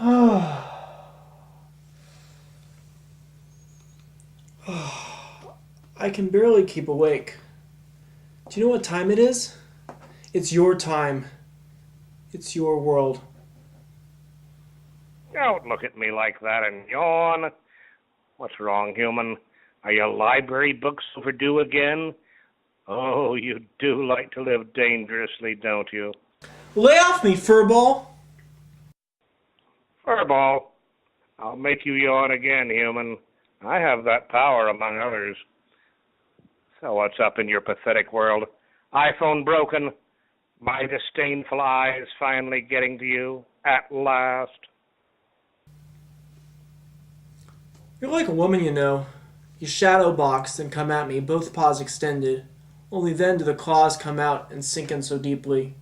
I can barely keep awake. Do you know what time it is? It's your time. It's your world. Don't look at me like that and yawn. What's wrong, human? Are your library books overdue again? Oh, you do like to live dangerously, don't you? Lay off me, furball! Furball, I'll make you yawn again, human. I have that power, among others. So what's up in your pathetic world? iPhone broken. My disdainful eyes finally getting to you at last. You're like a woman, you know. You shadow box and come at me, both paws extended. Only then do the claws come out and sink in so deeply.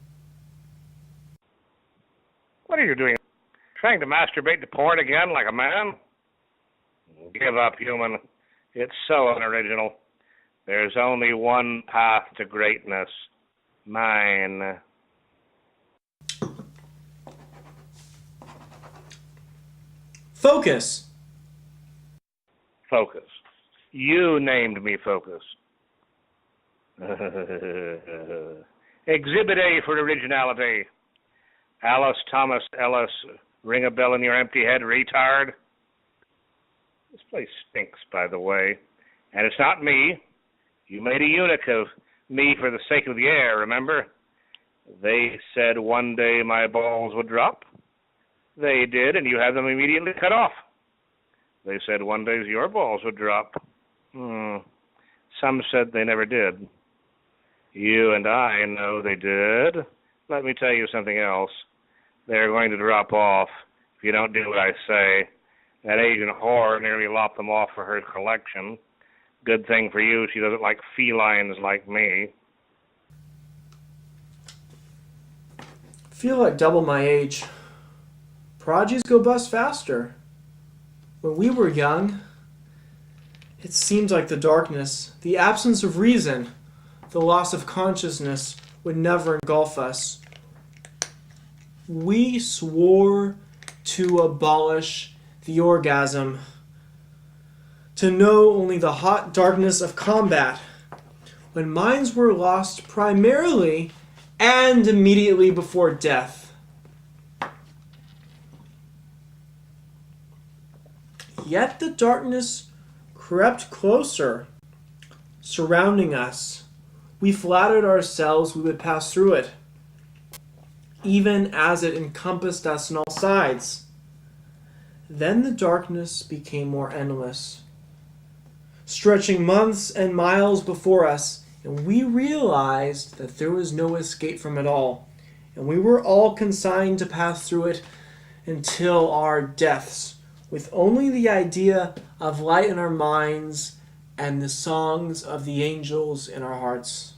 What are you doing? Trying to masturbate to porn again like a man? Give up, human. It's so unoriginal. There's only one path to greatness. Mine. Focus! Focus. You named me Focus. Exhibit A for originality. Alice Thomas Ellis, ring a bell in your empty head, retard. This place stinks, by the way. And it's not me. You made a eunuch of me for the sake of the air, remember? They said one day my balls would drop. They did, and you had them immediately cut off. They said one day your balls would drop. Some said they never did. You and I know they did. Let me tell you something else. They're going to drop off if you don't do what I say. That Asian whore nearly lopped them off for her collection. Good thing for you, she doesn't like felines like me. Feel like double my age. Prodigies go bust faster. When we were young, it seemed like the darkness, the absence of reason, the loss of consciousness would never engulf us. We swore to abolish the orgasm, to know only the hot darkness of combat, when minds were lost primarily and immediately before death. Yet the darkness crept closer, surrounding us. We flattered ourselves we would pass through it, even as it encompassed us on all sides. Then the darkness became more endless, stretching months and miles before us, and we realized that there was no escape from it all, and we were all consigned to pass through it until our deaths, with only the idea of light in our minds and the songs of the angels in our hearts.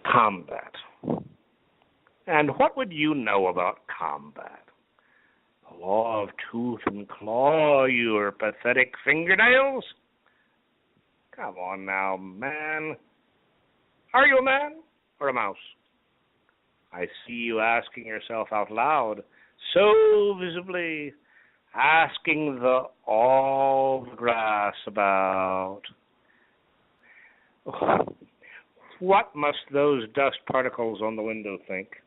Combat. And what would you know about combat? The law of tooth and claw, your pathetic fingernails? Come on now, man. Are you a man or a mouse? I see you asking yourself out loud, so visibly, asking the all the grass about. What must those dust particles on the window think?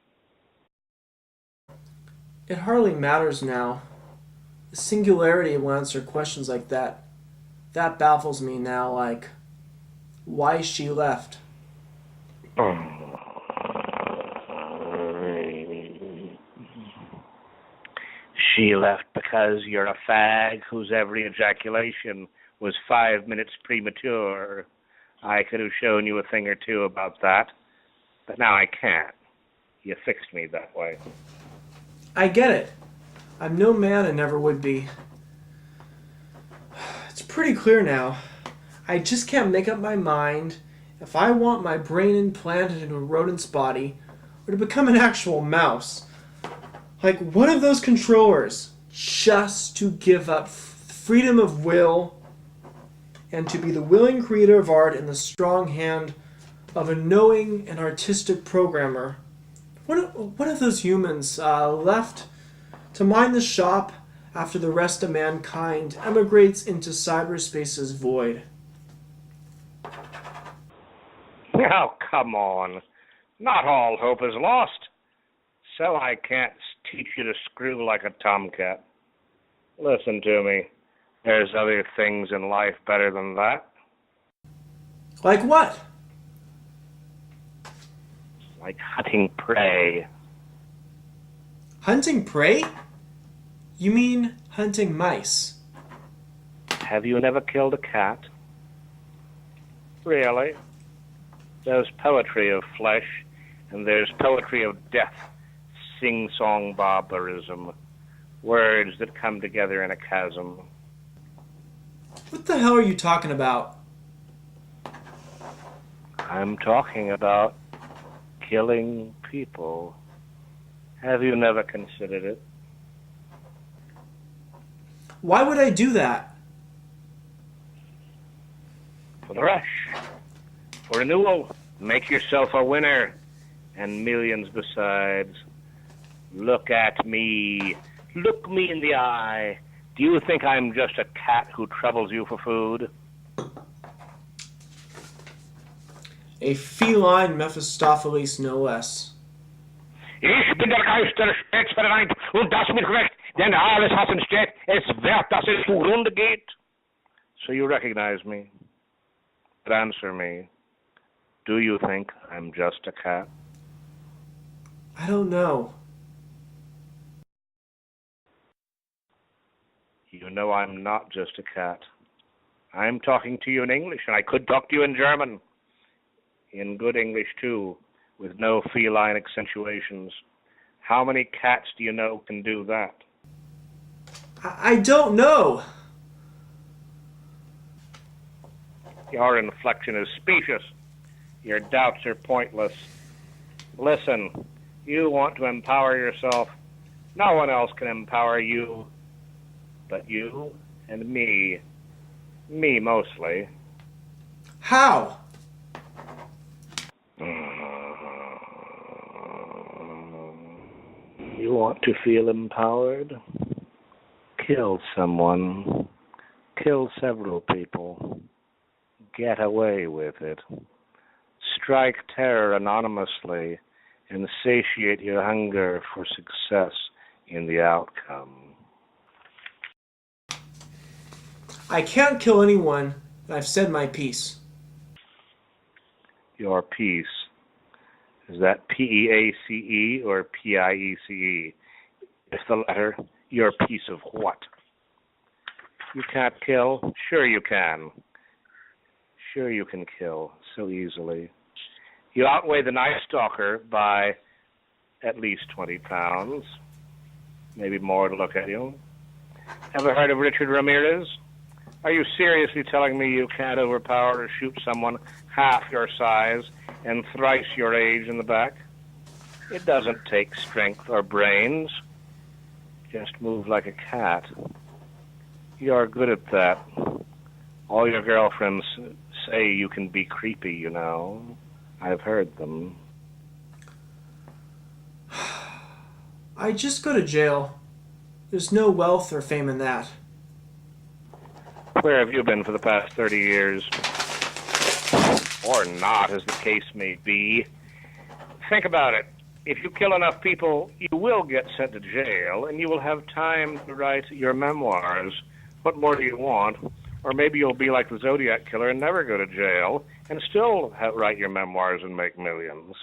It hardly matters now. The singularity will answer questions like that. That baffles me now, like, why she left. She left because you're a fag whose every ejaculation was 5 minutes premature. I could have shown you a thing or two about that, but now I can't. You fixed me that way. I get it. I'm no man and never would be. It's pretty clear now. I just can't make up my mind if I want my brain implanted into a rodent's body or to become an actual mouse. Like one of those controllers, just to give up freedom of will and to be the willing creator of art in the strong hand of a knowing and artistic programmer. What of those humans left to mind the shop after the rest of mankind emigrates into cyberspace's void? Oh, come on. Not all hope is lost. So I can't teach you to screw like a tomcat. Listen to me. There's other things in life better than that. Like what? Like hunting prey. Hunting prey? You mean hunting mice? Have you never killed a cat? Really? There's poetry of flesh, and there's poetry of death, sing-song barbarism, words that come together in a chasm. What the hell are you talking about? I'm talking about killing people. Have you never considered it? Why would I do that? For the rush. For renewal. Make yourself a winner. And millions besides. Look at me. Look me in the eye. Do you think I'm just a cat who troubles you for food? A feline Mephistopheles, no less. Ich bin der Geist der Spätsverneint und das mit Recht, denn alles, was entsteht, ist wert, dass es zugrunde geht. So you recognize me? But answer me. Do you think I'm just a cat? I don't know. You know I'm not just a cat. I'm talking to you in English, and I could talk to you in German. In good English, too, with no feline accentuations. How many cats do you know can do that? I don't know. Your inflection is specious. Your doubts are pointless. Listen, you want to empower yourself. No one else can empower you but you and me. Me, mostly. How? You want to feel empowered? Kill someone. Kill several people. Get away with it. Strike terror anonymously and satiate your hunger for success in the outcome. I can't kill anyone. I've said my piece. Your piece. Is that P-E-A-C-E or P-I-E-C-E? If the latter, your piece of what? You can't kill? Sure you can. Sure you can kill so easily. You outweigh the Night Stalker by at least 20 pounds. Maybe more to look at you. Ever heard of Richard Ramirez? Are you seriously telling me you can't overpower or shoot someone half your size and thrice your age in the back? It doesn't take strength or brains. Just move like a cat. You're good at that. All your girlfriends say you can be creepy, you know. I've heard them. I just go to jail. There's no wealth or fame in that. Where have you been for the past 30 years? Or not, as the case may be. Think about it. If you kill enough people, you will get sent to jail, and you will have time to write your memoirs. What more do you want? Or maybe you'll be like the Zodiac Killer and never go to jail, and still write your memoirs and make millions.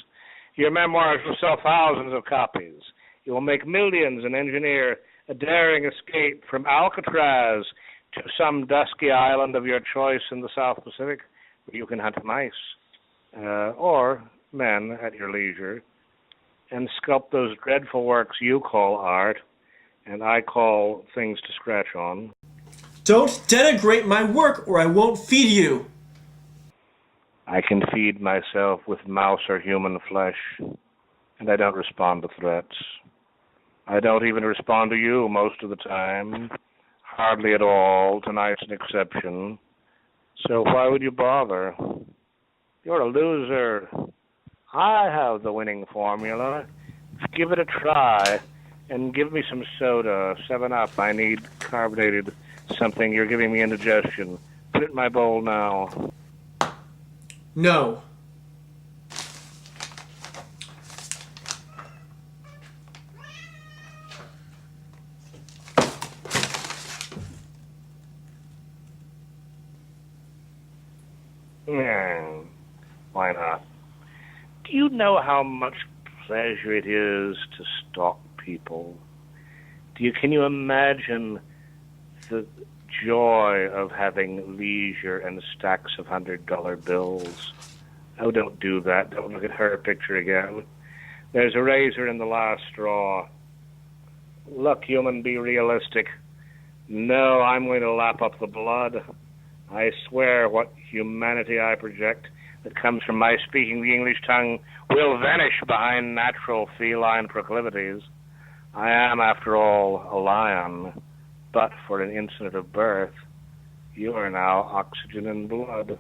Your memoirs will sell thousands of copies. You will make millions and engineer a daring escape from Alcatraz to some dusky island of your choice in the South Pacific where you can hunt mice or men at your leisure and sculpt those dreadful works you call art and I call things to scratch on. Don't denigrate my work or I won't feed you. I can feed myself with mouse or human flesh, and I don't respond to threats. I don't even respond to you most of the time. Hardly at all. Tonight's an exception. So why would you bother? You're a loser. I have the winning formula. Give it a try and give me some soda, 7-Up. I need carbonated something. You're giving me indigestion. Put it in my bowl now. No. Why not? Do you know how much pleasure it is to stalk people? Can you imagine the joy of having leisure and stacks of $100 bills? Oh, don't do that. Don't look at her picture again. There's a razor in the last straw. Look, human, be realistic. No, I'm going to lap up the blood. I swear what humanity I project that comes from my speaking the English tongue will vanish behind natural feline proclivities. I am, after all, a lion, but for an instant of birth, you are now oxygen and blood.